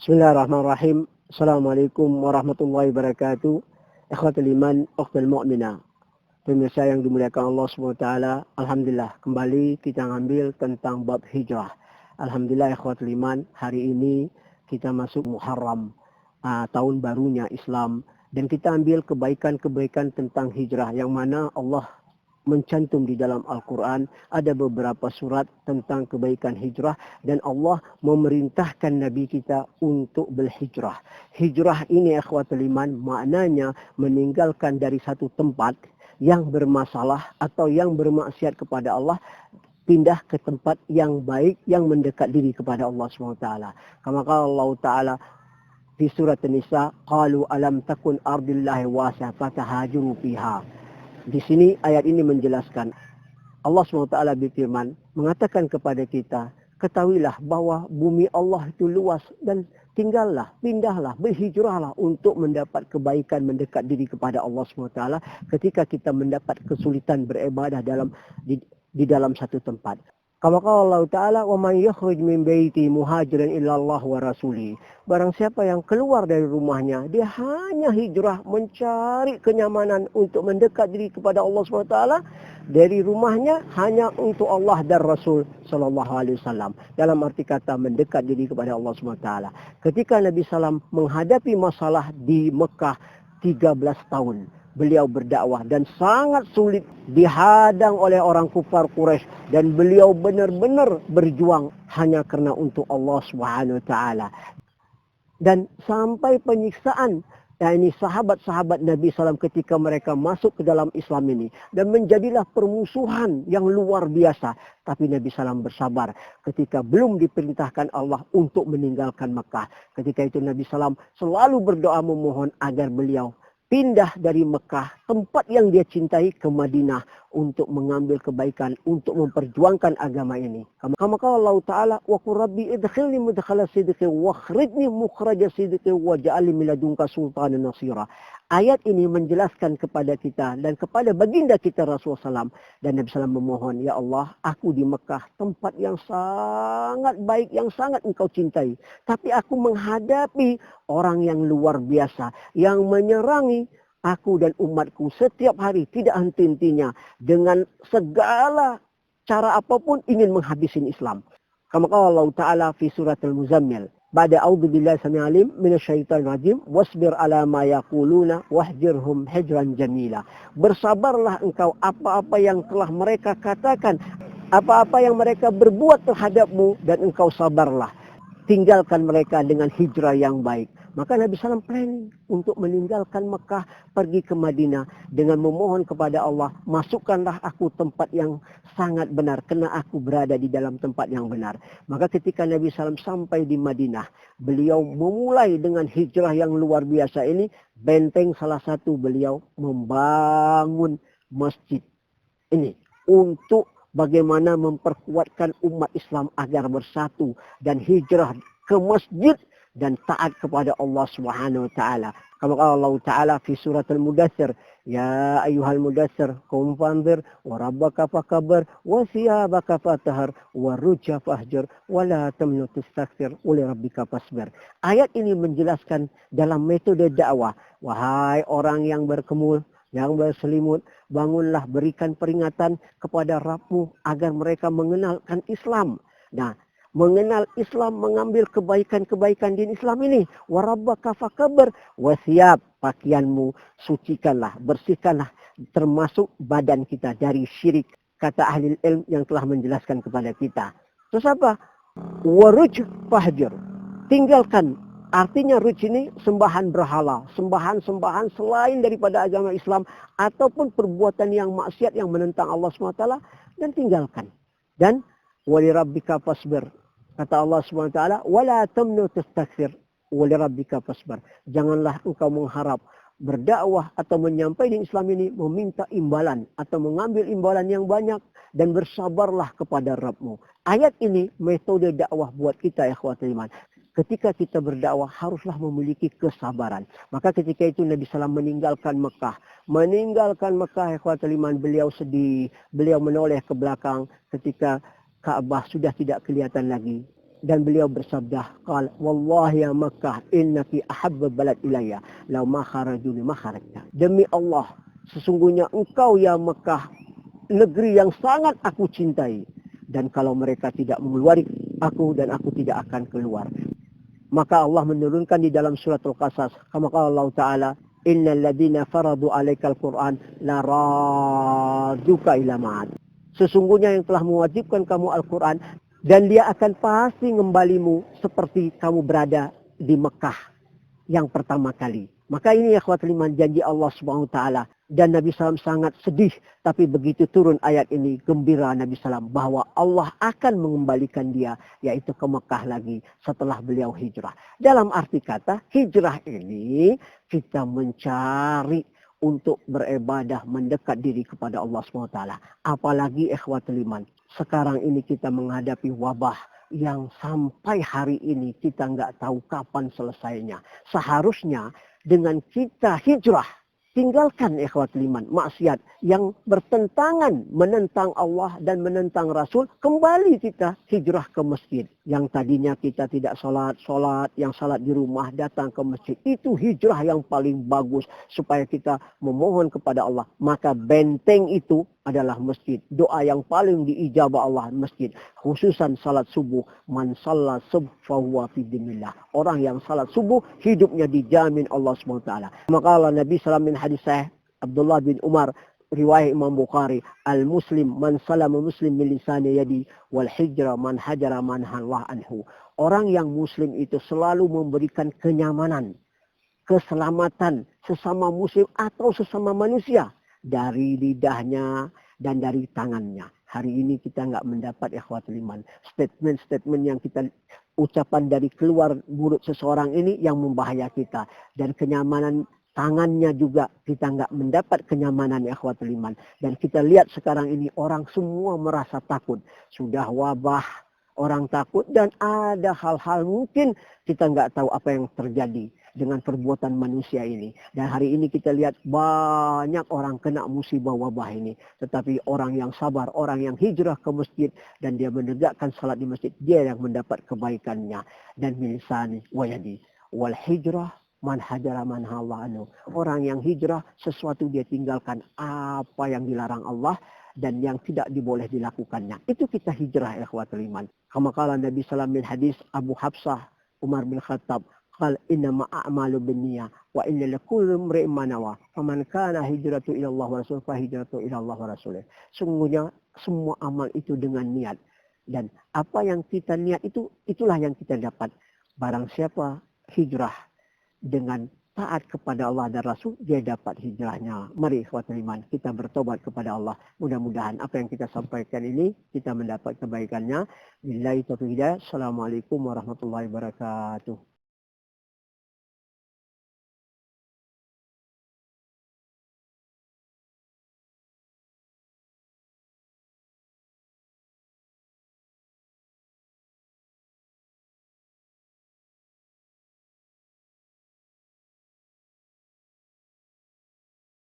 Bismillahirrahmanirrahim. Assalamualaikum warahmatullahi wabarakatuh. Ikhwatul iman, ukhtul mu'minah. Pemirsa yang dimuliakan Allah SWT. Alhamdulillah, kembali kita ngambil tentang bab hijrah. Alhamdulillah ikhwatul iman, hari ini kita masuk Muharram, tahun barunya Islam. Dan kita ambil kebaikan-kebaikan tentang hijrah yang mana Allah mencantum di dalam Al-Quran. Ada beberapa surat tentang kebaikan hijrah dan Allah memerintahkan Nabi kita untuk berhijrah. Hijrah ini ikhwatul iman maknanya meninggalkan dari satu tempat yang bermasalah atau yang bermaksiat kepada Allah, pindah ke tempat yang baik yang mendekat diri kepada Allah SWT. Kama qala Allah Ta'ala di surat An-Nisa, qalu alam takun ardillahi wasi'ah fatahajiru fiha. Di sini ayat ini menjelaskan Allah SWT berfirman mengatakan kepada kita, ketahuilah bahwa bumi Allah itu luas dan tinggallah, pindahlah, berhijrahlah untuk mendapat kebaikan mendekat diri kepada Allah SWT ketika kita mendapat kesulitan beribadah di dalam satu tempat. Kama qala Allah Ta'ala, wa man yakhruj min baiti muhajiran illa Allah wa rasuli. Barang siapa yang keluar dari rumahnya, dia hanya hijrah mencari kenyamanan untuk mendekat diri kepada Allah SWT. Dari rumahnya hanya untuk Allah dan Rasul sallallahu alaihi wasallam. Dalam arti kata mendekat diri kepada Allah SWT. Ketika Nabi SAW menghadapi masalah di Mekah 13 tahun. Beliau berdakwah dan sangat sulit, dihadang oleh orang kufar Quraisy dan beliau benar-benar berjuang hanya karena untuk Allah Subhanahu wa taala. Dan sampai penyiksaan ini sahabat-sahabat Nabi SAW ketika mereka masuk ke dalam Islam ini. Dan menjadilah permusuhan yang luar biasa. Tapi Nabi SAW bersabar ketika belum diperintahkan Allah untuk meninggalkan Mekah. Ketika itu Nabi SAW selalu berdoa memohon agar beliau pindah dari Mekah, tempat yang dia cintai, ke Madinah untuk mengambil kebaikan, untuk memperjuangkan agama ini. Kama qala Allah Ta'ala, wa qur rabbi idkhilni mudkhala sidqi wa akhrijni mukhraja sidqi waj'alni min ladunka sultanan nasira. Ayat ini menjelaskan kepada kita dan kepada baginda kita Rasulullah SAW. Dan Nabi SAW memohon, ya Allah, aku di Mekah, tempat yang sangat baik, yang sangat engkau cintai. Tapi aku menghadapi orang yang luar biasa, yang menyerangi aku dan umatku setiap hari, tidak henti-hentinya. Dengan segala cara apapun ingin menghabisin Islam. Kama qala Allah Ta'ala fi surat Al-Muzammil. Ba'da a'udzu billahi samii'il 'alim minasyaitonir rajim wasbir 'ala ma yaquluna wahjirhum hijran jamila. Bersabarlah engkau apa-apa yang telah mereka katakan, apa-apa yang mereka berbuat terhadapmu, dan engkau sabarlah. Tinggalkan mereka dengan hijrah yang baik. Maka Nabi SAW planning untuk meninggalkan Mekah, pergi ke Madinah dengan memohon kepada Allah, masukkanlah aku tempat yang sangat benar, karena aku berada di dalam tempat yang benar. Maka ketika Nabi SAW sampai di Madinah, beliau memulai dengan hijrah yang luar biasa ini. Benteng salah satu beliau membangun masjid ini untuk bagaimana memperkuatkan umat Islam agar bersatu dan hijrah ke masjid dan taat kepada Allah Subhanahu wa taala. Kama qala Allah Ta'ala fi surat Al-Mudaththir, ya ayyuhal mudaththir qum fanzir wa rabbaka fakabbir wa thiyabaka fatahhir wa rujza fahjur wa la tamnun tastakthir wa li rabbika fasbir. Ayat ini menjelaskan dalam metode dakwah, wahai orang yang berkemul, yang berselimut, bangunlah, berikan peringatan kepada Rabbmu agar mereka mengenalkan Islam. Nah, mengenal Islam, mengambil kebaikan-kebaikan di Islam ini. Warabbaka fakabbir, wasiab, pakaianmu sucikanlah, bersihkanlah, termasuk badan kita dari syirik. Kata ahli ilmu yang telah menjelaskan kepada kita. Terus apa? Waruj fahjur, tinggalkan. Artinya ruj ini sembahan berhala, sembahan-sembahan selain daripada agama Islam ataupun perbuatan yang maksiat yang menentang Allah SWT, dan tinggalkan. Dan wali rabbika fasbir. Kata Allah SWT, wala tamnu tastakthir wali rabbika fasbir. Janganlah engkau mengharap berdakwah atau menyampaikan Islam ini meminta imbalan atau mengambil imbalan yang banyak, dan bersabarlah kepada Rabbmu. Ayat ini metode dakwah buat kita ya ikhwatul iman. Ketika kita berdakwah haruslah memiliki kesabaran. Maka ketika itu Nabi SAW meninggalkan Mekah. Meninggalkan Mekah, ikhwatul iman, beliau sedih. Beliau menoleh ke belakang ketika Ka'bah sudah tidak kelihatan lagi. Dan beliau bersabda, qala wallahi ya Makkah innaki ahabba balad ilayya law ma kharajuni ma kharajta. Demi Allah, sesungguhnya engkau ya Makkah negeri yang sangat aku cintai, dan kalau mereka tidak mengeluari aku dan aku tidak akan keluar. Maka Allah menurunkan di dalam suratul Qasas, kama qala Allah Ta'ala, innal ladzina faradu 'alaikal Qur'an la raduka ila ma'ad. Sesungguhnya yang telah mewajibkan kamu Al-Quran, dan dia akan pasti ngembalimu seperti kamu berada di Mekah yang pertama kali. Maka ini ikhwatul iman janji Allah Subhanahu wa taala, dan Nabi SAW sangat sedih, tapi begitu turun ayat ini gembira Nabi SAW bahwa Allah akan mengembalikan dia, yaitu ke Mekah lagi setelah beliau hijrah. Dalam arti kata hijrah ini kita mencari untuk beribadah mendekat diri kepada Allah Subhanahu wa taala. Apalagi ikhwatul iman, sekarang ini kita menghadapi wabah yang sampai hari ini kita nggak tahu kapan selesainya. Seharusnya dengan kita hijrah, tinggalkan ikhwatul iman maksiat yang bertentangan menentang Allah dan menentang Rasul, kembali kita hijrah ke masjid. Yang tadinya kita tidak sholat, yang sholat di rumah datang ke masjid. Itu hijrah yang paling bagus supaya kita memohon kepada Allah. Maka benteng itu adalah masjid. Doa yang paling diijabah Allah masjid. Khususan salat subuh. Man shalla subh fahuwa fi dinillah. Orang yang salat subuh hidupnya dijamin Allah SWT. Maka Allah Nabi SAW min hadis sahih Abdullah bin Umar, riwayat Imam Bukhari, al-muslim man salama muslim min lisani yadi wal hijra man hajara man hallah anhu. Orang yang muslim itu selalu memberikan kenyamanan, keselamatan sesama muslim atau sesama manusia dari lidahnya dan dari tangannya. Hari ini kita nggak mendapat ikhwatul iman statement-statement yang kita ucapan dari keluar mulut seseorang ini yang membahayakan kita, dan kenyamanan tangannya juga kita nggak mendapat kenyamanan ikhwatul iman. Dan kita lihat sekarang ini orang semua merasa takut. Sudah wabah, orang takut, dan ada hal-hal mungkin kita nggak tahu apa yang terjadi dengan perbuatan manusia ini. Dan hari ini kita lihat banyak orang kena musibah wabah ini. Tetapi orang yang sabar, orang yang hijrah ke masjid dan dia menegakkan salat di masjid, dia yang mendapat kebaikannya. Dan milisani wayadi wal hijrah man hajara man hallah anhu. Orang yang hijrah sesuatu dia tinggalkan apa yang dilarang Allah dan yang tidak diboleh dilakukannya. Itu kita hijrah ikhwatul iman. Kama qala Nabi sallallahu alaihi wasallam hadis Abu Hafsah Umar bin Khattab, qala innama a'malu binniyah wa inna likulli imri'in ma nawa. Faman kana hijratu ila Allah wa rasul fa hijratu ila Allah wa rasulih. Sungguhnya semua amal itu dengan niat, dan apa yang kita niat itulah yang kita dapat. Barang siapa hijrah dengan taat kepada Allah dan Rasul, dia dapat hijrahnya. Mari ikhwatul iman, kita bertobat kepada Allah. Mudah-mudahan apa yang kita sampaikan ini kita mendapat kebaikannya. Billahi taufiq hidayah. Assalamualaikum warahmatullahi wabarakatuh.